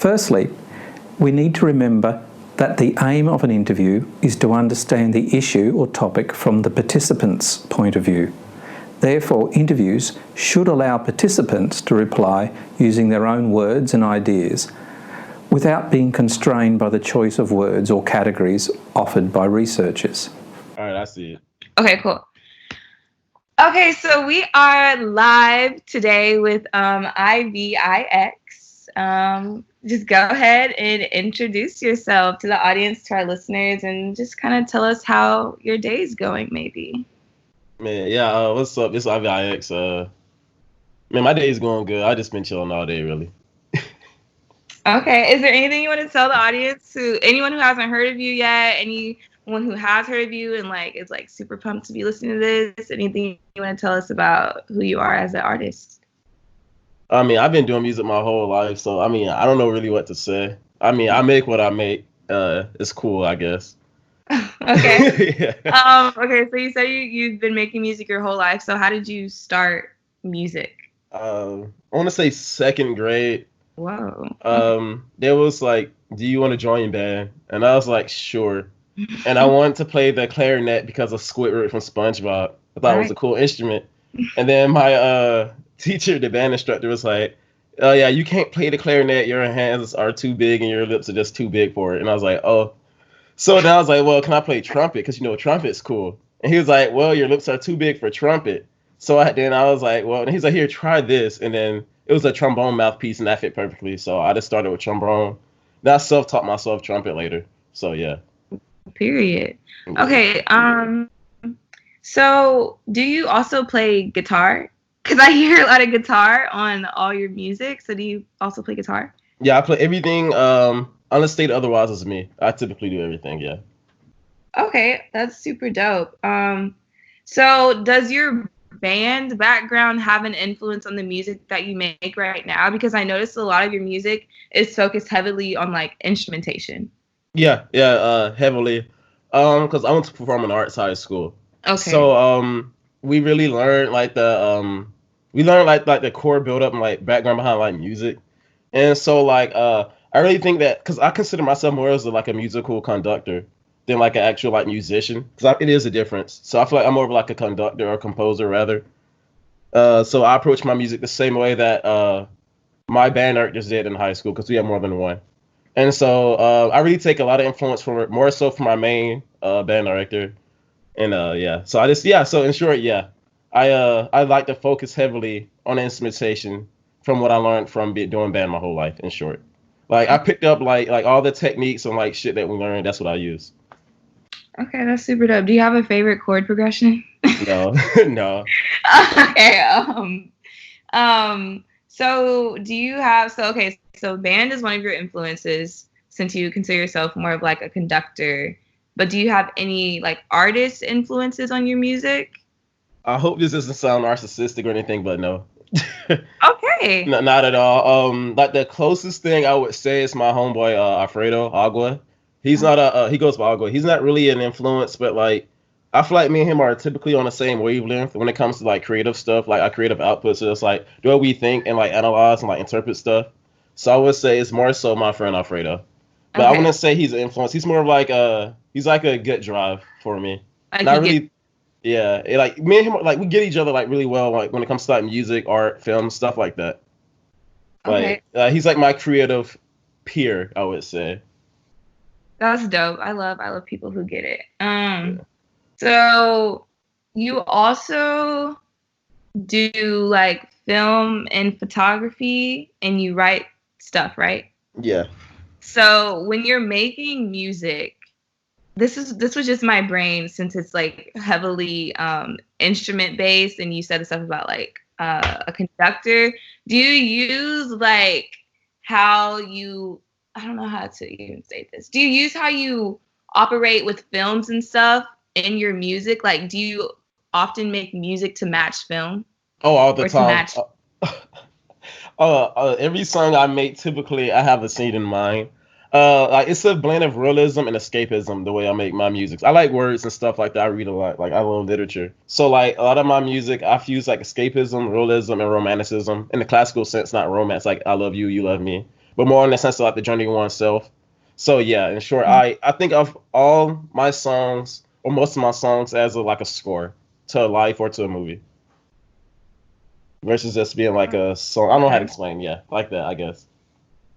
Firstly, we need to remember that the aim of an interview is to understand the issue or topic from the participant's point of view. Therefore, interviews should allow participants to reply using their own words and ideas without being constrained by the choice of words or categories offered by researchers. All right, I see it. Okay, cool. Okay, so we are live today with Ivix. Just go ahead and introduce yourself to the audience, to our listeners, and just kind of tell us how your day is going, maybe. Man, yeah, what's up? It's Ivix. Man, my day is going good. I just been chilling all day, really. Okay, is there anything you want to tell the audience, anyone who hasn't heard of you yet, anyone who has heard of you and is super pumped to be listening to this? Anything you want to tell us about who you are as an artist? I mean, I've been doing music my whole life, so I mean, I don't know really what to say. I mean, I make what I make. It's cool, I guess. Okay. Yeah. Okay, so you said you've been making music your whole life. So how did you start music? I want to say second grade. Whoa. There was like, do you want to join band? And I was like, sure. And I wanted to play the clarinet because of Squidward from SpongeBob. I thought it was a cool instrument. And then my teacher, the band instructor, was like, oh yeah, you can't play the clarinet. Your hands are too big and your lips are just too big for it. And I was like, oh. So then I was like, well, can I play trumpet? Because, trumpet's cool. And he was like, well, your lips are too big for trumpet. So then I was like, well, and he's like, here, try this. And then it was a trombone mouthpiece and that fit perfectly. So I just started with trombone. Then I self-taught myself trumpet later. So yeah. Period. Okay. So do you also play guitar? Because I hear a lot of guitar on all your music. So do you also play guitar? Yeah, I play everything. Unless stated otherwise, it's me. I typically do everything. Yeah. Okay, that's super dope. So does your band background have an influence on the music that you make right now? Because I noticed a lot of your music is focused heavily on Yeah, instrumentation. heavily. Because I went to performing arts high school. Okay. So we really learned the core build up and background behind music. And so I really think that because I consider myself more as a musical conductor than an actual musician, because it is a difference. So I feel like I'm more of a conductor or composer rather. So I approach my music the same way that my band directors did in high school, because we have more than one. And so I really take a lot of influence from it, more so from my main band director. And yeah, so so in short, yeah, I like to focus heavily on instrumentation from what I learned from doing band my whole life. In short, I picked up all the techniques and shit that we learned. That's what I use. Okay, that's super dope. Do you have a favorite chord progression? No, no. Okay. So do you have? So band is one of your influences, since you consider yourself more of a conductor. But do you have any artist influences on your music? I hope this doesn't sound narcissistic or anything, but no. Okay. No, not at all. The closest thing I would say is my homeboy Alfredo Agua. He's not he goes by Agua. He's not really an influence, but I feel like me and him are typically on the same wavelength when it comes to creative stuff, our creative output. So it's do what we think and analyze and interpret stuff. So I would say it's more so my friend Alfredo. But I wouldn't say he's an influence. He's more of he's a good drive for me. Not really. Yeah, me and him, we get each other really well, when it comes to music, art, film, stuff like that. He's my creative peer, I would say. That's dope. I love people who get it. Yeah. So you also do film and photography, and you write stuff, right? Yeah. So when you're making music, this was just my brain, since it's heavily instrument based, and you said stuff about a conductor. Do you use how you, I don't know how to even say this. Do you use how you operate with films and stuff in your music? Do you often make music to match film? Oh, all the time. Every song I make, typically I have a scene in mind. It's a blend of realism and escapism, the way I make my music. I like words and stuff like that. I read a lot. I love literature. So a lot of my music, I've used escapism, realism, and romanticism in the classical sense, not romance. I love you, you love me. but more in the sense of like the journey of oneself. So yeah, in short, I think of all my songs or most of my songs as like a score to a life or to a movie versus just being like a song. I don't know how to explain. Yeah, like that, I guess.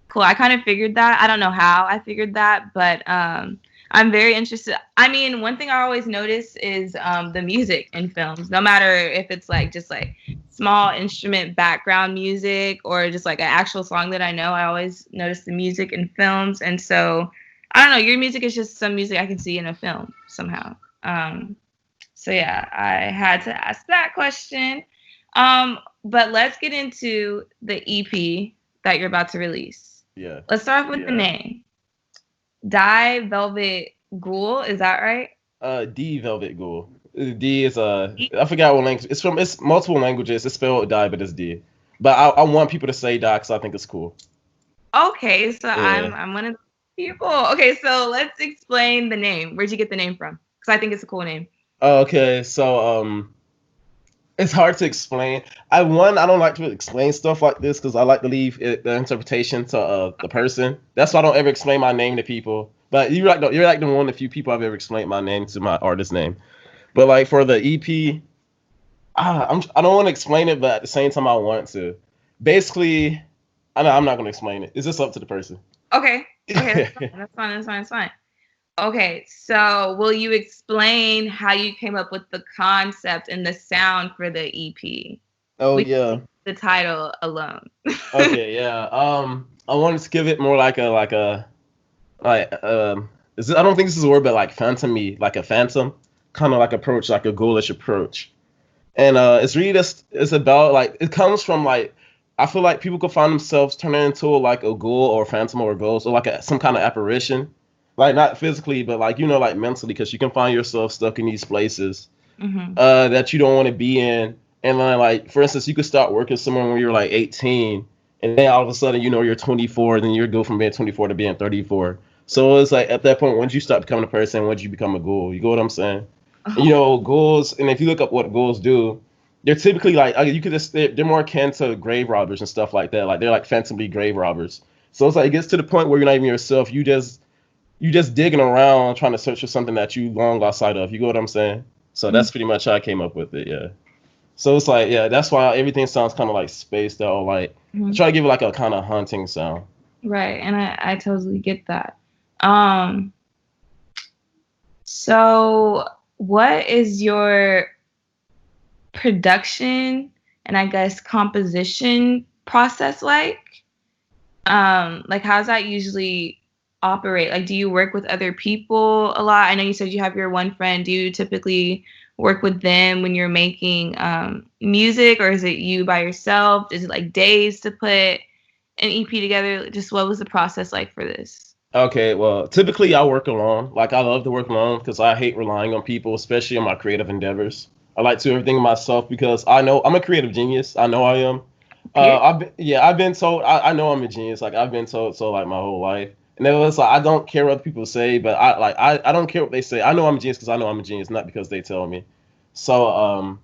Cool. I kind of figured that. I don't know how I figured that, but I'm very interested. I mean, one thing I always notice is the music in films. No matter if it's like just like small instrument background music or just like an actual song that I know, I always notice the music in films. And so I don't know, your music is just some music I can see in a film somehow. So yeah, I had to ask that question. But let's get into the EP that you're about to release. Yeah. Let's start off with the name. Die Velvet Ghoul, is that right? D Velvet Ghoul. D is I forgot what language. It's multiple languages. It's spelled die, but it's D. But I want people to say die because I think it's cool. Okay, so yeah. I'm one of the people. Okay, so let's explain the name. Where'd you get the name from? Because I think it's a cool name. Okay, so it's hard to explain. I don't like to explain stuff like this because I like to leave the interpretation to the person. That's why I don't ever explain my name to people. But you're like the one of the few people I've ever explained my name to, my artist name. But like for the EP, I don't want to explain it, but at the same time I want to. Basically, I'm not going to explain it. It's just up to the person. Okay, that's fine. Okay, so will you explain how you came up with the concept and the sound for the EP? Oh, yeah. The title alone. Okay, yeah. I wanted to give it more I don't think this is a word, but like phantom-y, like a phantom kind of like approach, like a ghoulish approach. And it's really it's about like, it comes from like, I feel like people could find themselves turning into like a ghoul or a phantom or a ghost or like some kind of apparition. Like not physically, but like, like mentally, because you can find yourself stuck in these places that you don't want to be in. And then like, for instance, you could start working somewhere when you're like 18 and then all of a sudden, you're 24, then you go from being 24 to being 34. So it's like at that point, once you start becoming a person, once you become a ghoul, you get what I'm saying? And, ghouls, and if you look up what ghouls do, they're typically like, they're more akin to grave robbers and stuff like that. Like they're like phantomly grave robbers. So it's like, it gets to the point where you're not even yourself. You just digging around trying to search for something that you long lost sight of. You get what I'm saying? So that's pretty much how I came up with it. Yeah. So it's like, yeah, that's why everything sounds kind of like spaced out. Like I try to give it like a kind of haunting sound. Right, and I totally get that. So what is your production and I guess composition process like? Like how's that usually operate? Like, do you work with other people a lot? I know you said you have your one friend. Do you typically work with them when you're making music, or is it you by yourself? Is it like days to put an EP together? Just what was the process like for this? Okay, well, typically I work alone. Like I love to work alone because I hate relying on people, especially in my creative endeavors. I like to do everything myself because I know I'm a creative genius. I know I am. I've been told. I know I'm a genius. Like I've been told so like my whole life. And it was like, I don't care what other people say, but I don't care what they say. I know I'm a genius because I know I'm a genius, not because they tell me. So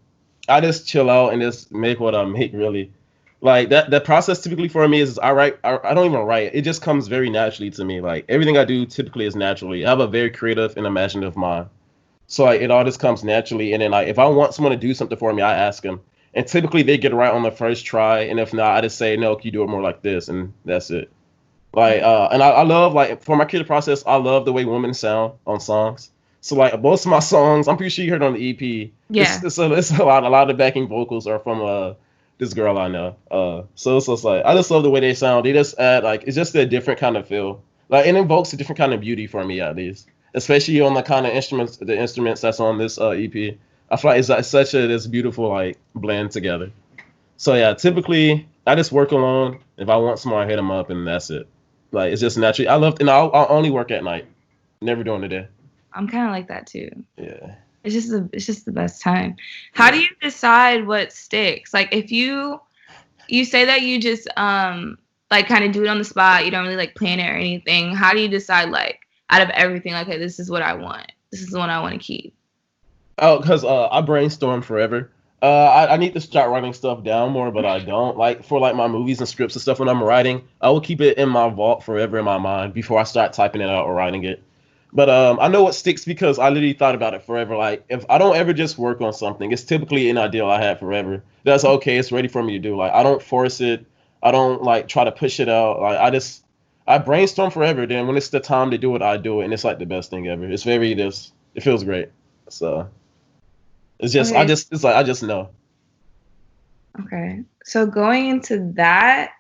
I just chill out and just make what I make, really. Like that process typically for me is I don't even write. It just comes very naturally to me. Like everything I do typically is naturally. I have a very creative and imaginative mind. So like it all just comes naturally. And then like if I want someone to do something for me, I ask them. And typically they get it right on the first try. And if not, I just say, no, can you do it more like this? And that's it. Like, and I love, like, for my creative process, I love the way women sound on songs. So, like, most of my songs, I'm pretty sure you heard on the EP. Yeah. It's a lot of the backing vocals are from this girl I know. So it's just like, I just love the way they sound. They just add, like, it's just a different kind of feel. Like, it invokes a different kind of beauty for me, at least. Especially on the kind of the instruments that's on this EP. I feel like it's such this beautiful, like, blend together. So, yeah, typically, I just work alone. If I want someone, I hit them up, and that's it. Like, it's just naturally. I'll only work at night, never during the day. I'm kind of like that too. Yeah. It's just the best time. How do you decide what sticks? Like, if you say that you just like kind of do it on the spot, you don't really like plan it or anything. How do you decide, like, out of everything, like, okay, this is what I want. This is the one I want to keep. Oh, because I brainstorm forever. I need to start writing stuff down more, but I don't. Like for like my movies and scripts and stuff when I'm writing, I will keep it in my vault forever in my mind before I start typing it out or writing it. But I know what sticks because I literally thought about it forever. Like if I don't ever just work on something, it's typically an ideal I had forever. That's okay. It's ready for me to do. Like I don't force it. I don't like try to push it out. Like I brainstorm forever. Then when it's the time to do it, I do it, and it's like the best thing ever. It's very this. It feels great. So it's just Okay. it's like I just know. Okay. So going into that,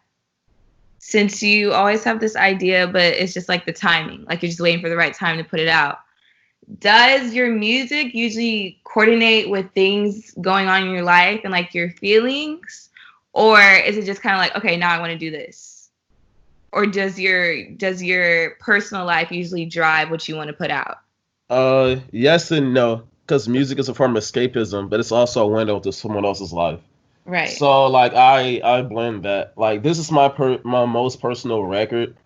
since you always have this idea, but it's just like the timing, like you're just waiting for the right time to put it out. Does your music usually coordinate with things going on in your life and like your feelings? Or is it just kind of like, okay, now I want to do this? Or does your personal life usually drive what you want to put out? Yes and no, because music is a form of escapism, but it's also a window to someone else's life. Right. So like I blend that. Like this is my most personal record,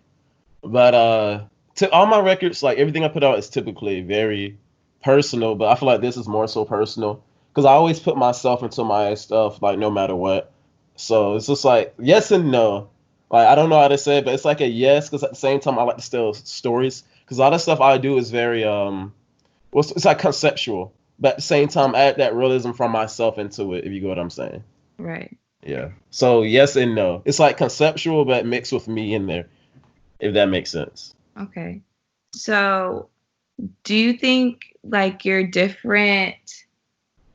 but to all my records, like everything I put out is typically very personal, but I feel like this is more so personal because I always put myself into my stuff, like no matter what. So it's just like yes and no. Like I don't know how to say it, but it's like a yes because at the same time I like to tell stories because a lot of stuff I do is very it's like conceptual, but at the same time add that realism from myself into it. If you get what I'm saying. Right. Yeah. So yes and no. It's like conceptual, but mixed with me in there, if that makes sense. Okay. So do you think like your different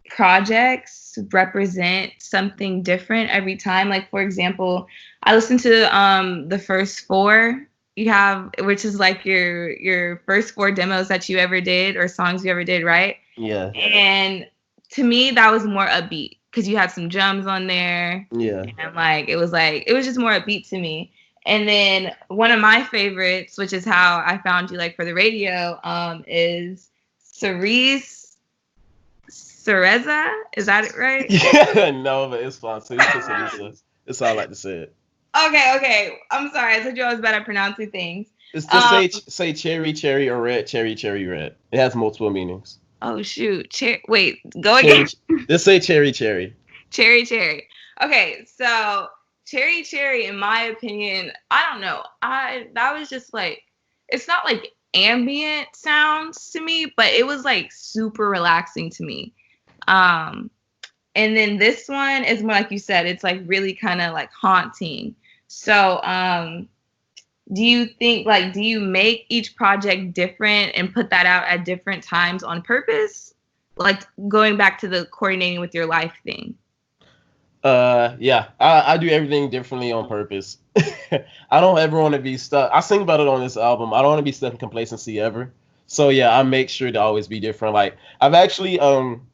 projects represent something different every time? Like for example, I listened to the first four you have, which is like your first four demos that you ever did or songs you ever did, right? Yeah. And to me that was more upbeat because you had some drums on there. Yeah. And like it was just more upbeat to me. And then one of my favorites, which is how I found you like for the radio, is Cerise Cereza. Is that it right? Yeah. No, but it's fine. So it's how I like to say it. Okay. I'm sorry. I told you I was bad at pronouncing things. It's just say cherry cherry or red cherry cherry red. It has multiple meanings. Oh shoot. Wait, go Cherry, again. just say cherry cherry. Cherry. Okay, so Cherry, in my opinion, I don't know. That was just like it's not like ambient sounds to me, but it was like super relaxing to me. Um, and then this one is more like you said, it's like really kind of like haunting. So, do you think like do you make each project different and put that out at different times on purpose? Like going back to the coordinating with your life thing. Yeah, I do everything differently on purpose. I don't ever want to be stuck. I sing about it on this album. I don't want to be stuck in complacency ever. So yeah, I make sure to always be different. Like I've actually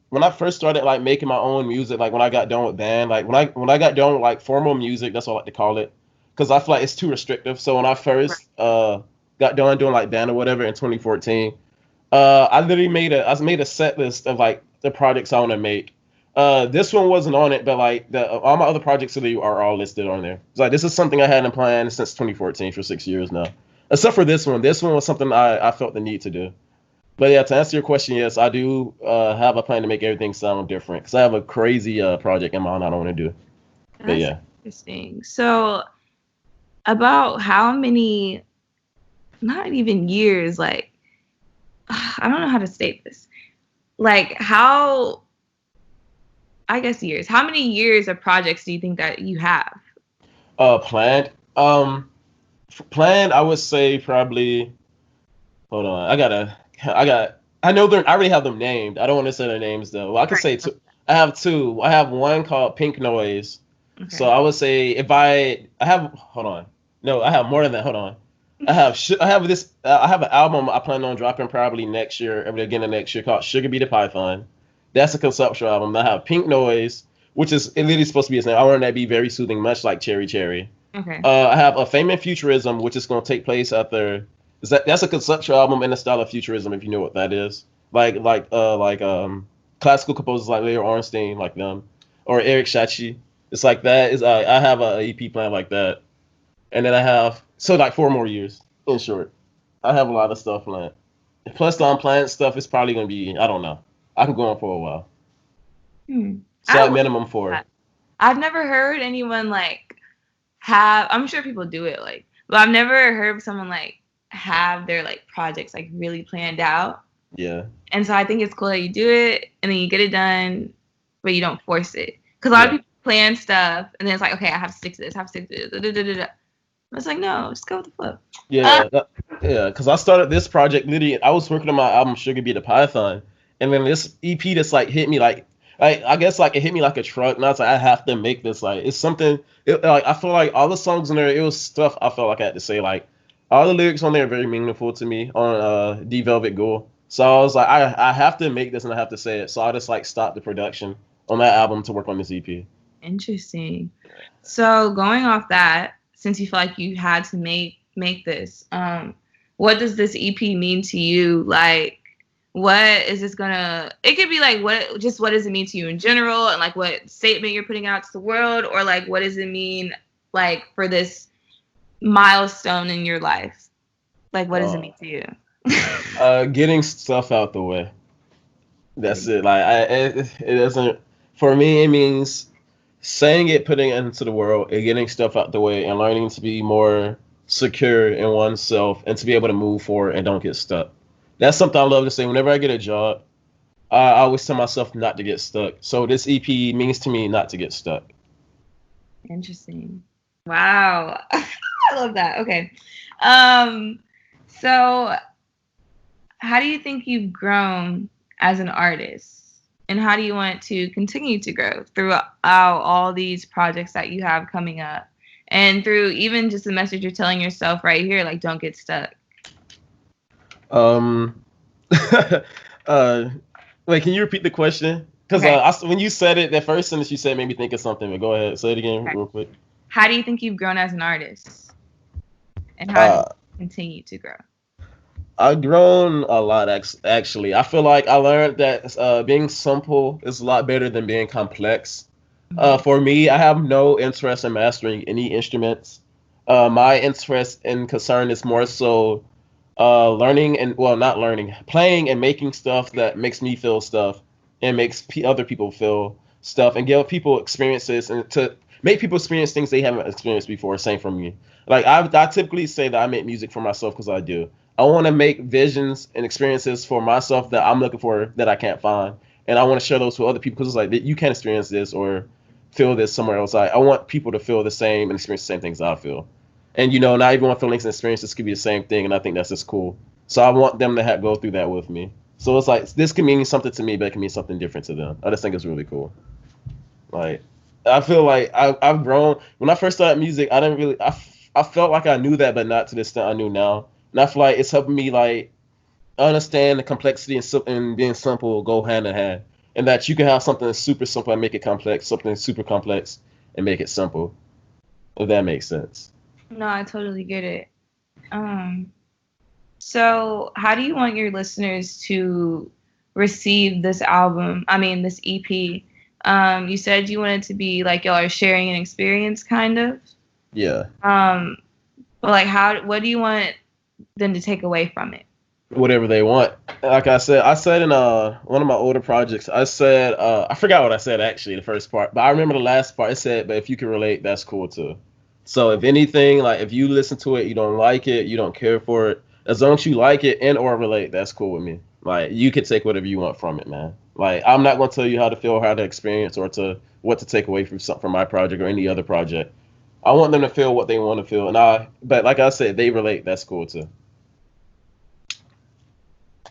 when I first started like making my own music, like when I got done with band, like when I got done with like formal music, that's what I like to call it, because I feel like it's too restrictive. So when I first got done doing like band or whatever in 2014, I literally made a set list of like the projects I want to make. This one wasn't on it, but like all my other projects really are all listed on there. It's like this is something I had in plan since 2014 for 6 years now. Except for this one. This one was something I felt the need to do. But yeah, to answer your question, yes, I do have a plan to make everything sound different because I have a crazy project in mind I don't want to do. But That's yeah. interesting. So about how many, not even years, like I don't know how to state this. Like I guess years. How many years of projects do you think that you have? Planned. Planned. I would say probably. Hold on. I know I already have them named. I don't want to say their names though. Well, I can say two. I have two. I have one called Pink Noise. Okay. So I would say if I have. Hold on. No, I have more than that. Hold on. I have this. I have an album I plan on dropping probably next year, at the beginning of next year, called Sugar Be the Python. That's a conceptual album. I have Pink Noise, which is it literally supposed to be his name. I want that to be very soothing, much like Cherry Cherry. Okay. I have a Fame and Futurism, which is going to take place after. That's a conceptual album in the style of futurism, if you know what that is. Like classical composers like Leonard Ornstein, like them, or Eric Satie. It's like that. Is I have a EP plan like that, and then I have like 4 more years. In short, I have a lot of stuff planned. Plus the unplanned stuff is probably going to be I don't know. I can go on for a while. So I at love minimum 4. that. I've never heard anyone like have. I'm sure people do it like, but I've never heard of someone like have their like projects like really planned out. Yeah. And so I think it's cool that you do it and then you get it done, but you don't force it. Because a lot of Yeah. people plan stuff and then it's like, okay, I have to stick to this, I have to stick to this. Da, da, da, da, da. It's like, no, just go with the flow. Yeah. Yeah. Because I started this project literally. I was working on my album Sugar Be the Python, and then this EP just like hit me like I guess like it hit me like a truck, and I was like, I have to make this. Like it's something. Like I feel like all the songs in there, it was stuff I felt like I had to say. Like all the lyrics on there are very meaningful to me on D Velvet Ghoul. So I was like, I have to make this and I have to say it. So I just like stopped the production on that album to work on this EP. Interesting. So going off that, since you feel like you had to make this, what does this EP mean to you? Like, what is this gonna? It could be like what does it mean to you in general, and like what statement you're putting out to the world, or like what does it mean like for this milestone in your life? Like, what does it mean to you? Getting stuff out the way. That's it. Like it doesn't. For me, it means saying it, putting it into the world, and getting stuff out the way, and learning to be more secure in oneself, and to be able to move forward and don't get stuck. That's something I love to say. Whenever I get a job, I always tell myself not to get stuck. So this EP means to me not to get stuck. Interesting. Wow. I love that. Okay. So how do you think you've grown as an artist? And how do you want to continue to grow throughout all these projects that you have coming up? And through even just the message you're telling yourself right here, like, don't get stuck. Wait, can you repeat the question? Because Okay. when you said it, that first sentence you said made me think of something. But go ahead, say it again real quick. How do you think you've grown as an artist? And how do you continue to grow? I've grown a lot, actually. I feel like I learned that being simple is a lot better than being complex. For me, I have no interest in mastering any instruments. My interest and concern is more so learning and, well, not learning, playing and making stuff that makes me feel stuff and makes other people feel stuff and give people experiences and to make people experience things they haven't experienced before. Same for me. Like I typically say that I make music for myself because I do. I want to make visions and experiences for myself that I'm looking for that I can't find, and I want to share those with other people because it's like you can't experience this or feel this somewhere else. I want people to feel the same and experience the same things I feel. And not everyone feelings and experiences could be the same thing, and I think that's just cool. So I want them to go through that with me. So it's like this can mean something to me, but it can mean something different to them. I just think it's really cool. Like I feel like I've grown. When I first started music, I didn't really. I felt like I knew that, but not to the extent I knew now. And I feel like it's helping me like understand the complexity and being simple go hand in hand, and that you can have something super simple and make it complex, something super complex and make it simple. If that makes sense. No, I totally get it. So how do you want your listeners to receive this album? I mean, this EP. You said you wanted to be like y'all are sharing an experience, kind of. Yeah. But like, what do you want them to take away from it? Whatever they want. Like I said in one of my older projects, I said I forgot what I said actually the first part, but I remember the last part. It said, "But if you can relate, that's cool too." So if anything, like if you listen to it, you don't like it, you don't care for it, as long as you like it and or relate, that's cool with me. Like you can take whatever you want from it, man. Like I'm not gonna tell you how to feel, how to experience, or to what to take away from my project or any other project. I want them to feel what they want to feel, but like I said, they relate, that's cool too.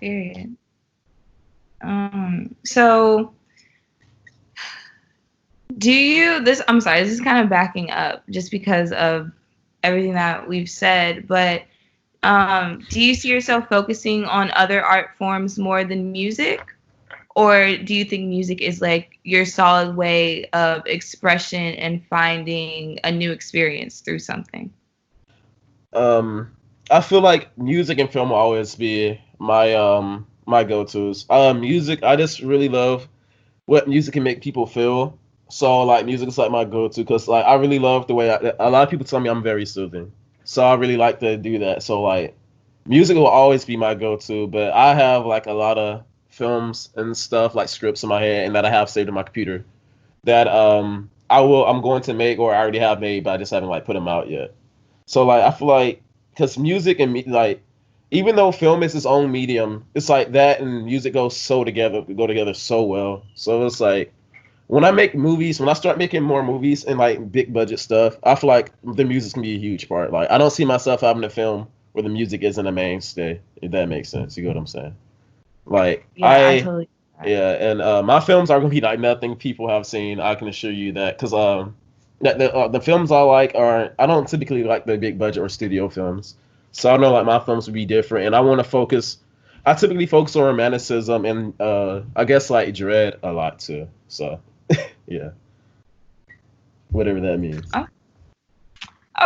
Period. So I'm sorry, this is kind of backing up just because of everything that we've said, but do you see yourself focusing on other art forms more than music? Or do you think music is like your solid way of expression and finding a new experience through something? I feel like music and film will always be my go-tos. Music, I just really love what music can make people feel. So like music is like my go-to because like I really love the way a lot of people tell me I'm very soothing. So I really like to do that. So like music will always be my go-to, but I have like a lot of films and stuff like scripts in my head and that I have saved in my computer that I'm going to make, or I already have made, but I just haven't like put them out yet. So like I feel like because music and like even though film is its own medium, it's like that and music go together so well. So it's like when I make movies, when I start making more movies and like big budget stuff, I feel like the music can be a huge part. Like I don't see myself having a film where the music isn't a mainstay, if that makes sense. You get what I'm saying? Like Yeah, I totally. yeah, and my films are gonna be like nothing people have seen. I can assure you that, because that the films I like are, I don't typically like the big budget or studio films, so I know like my films would be different, and I want to focus. I typically focus on romanticism and I guess like dread a lot too. So yeah, whatever that means. Oh,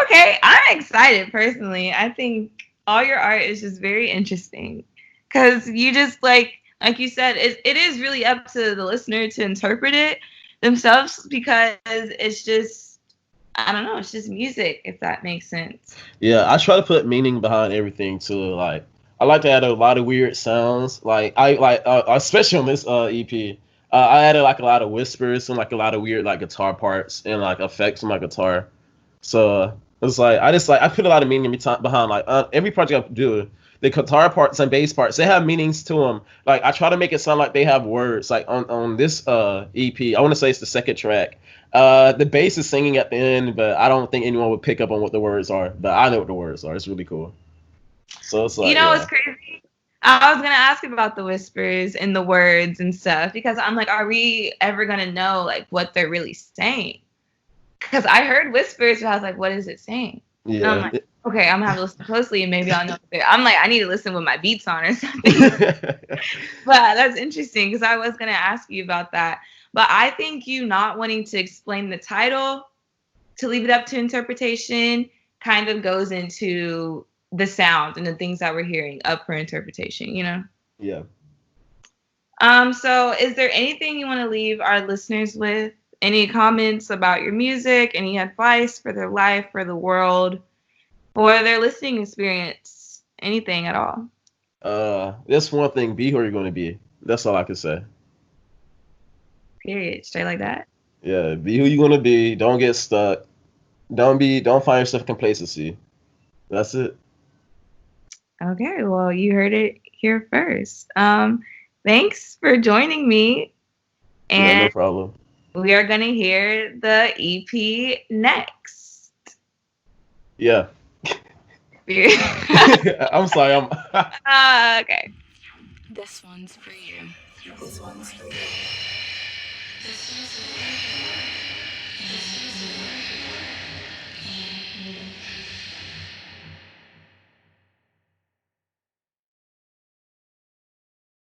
okay, I'm excited personally. I think all your art is just very interesting because you just like you said, it is really up to the listener to interpret it themselves because it's just, I don't know, it's just music, if that makes sense. Yeah, I try to put meaning behind everything too. Like I like to add a lot of weird sounds. Like I like especially on this EP. I added like a lot of whispers and like a lot of weird like guitar parts and like effects on my guitar. So it's like I put a lot of meaning behind like every project I do. The guitar parts and bass parts, they have meanings to them. Like I try to make it sound like they have words. Like on this EP, I want to say it's the second track. The bass is singing at the end, but I don't think anyone would pick up on what the words are. But I know what the words are. It's really cool. So it's like, You know yeah. what's crazy? I was gonna ask about the whispers and the words and stuff because I'm like, are we ever gonna know like what they're really saying? Because I heard whispers, but I was like, what is it saying? And I'm Yeah. like, okay, I'm gonna have to listen closely and maybe I'll know. I'm like, I need to listen with my beats on or something. But that's interesting because I was gonna ask you about that. But I think you not wanting to explain the title, to leave it up to interpretation, kind of goes into the sound and the things that we're hearing up for interpretation, you know? Yeah. So is there anything you want to leave our listeners with? Any comments about your music? Any advice for their life, for the world, for their listening experience? Anything at all? That's one thing. Be who you're going to be. That's all I can say. Period. Straight like that. Yeah. Be who you're going to be. Don't get stuck. Don't find yourself in complacency. That's it. Okay. Well, you heard it here first. Thanks for joining me. Yeah, no And problem. we are going to hear the EP next. Yeah. I'm sorry. Okay. This one's for you. This one's for you. This is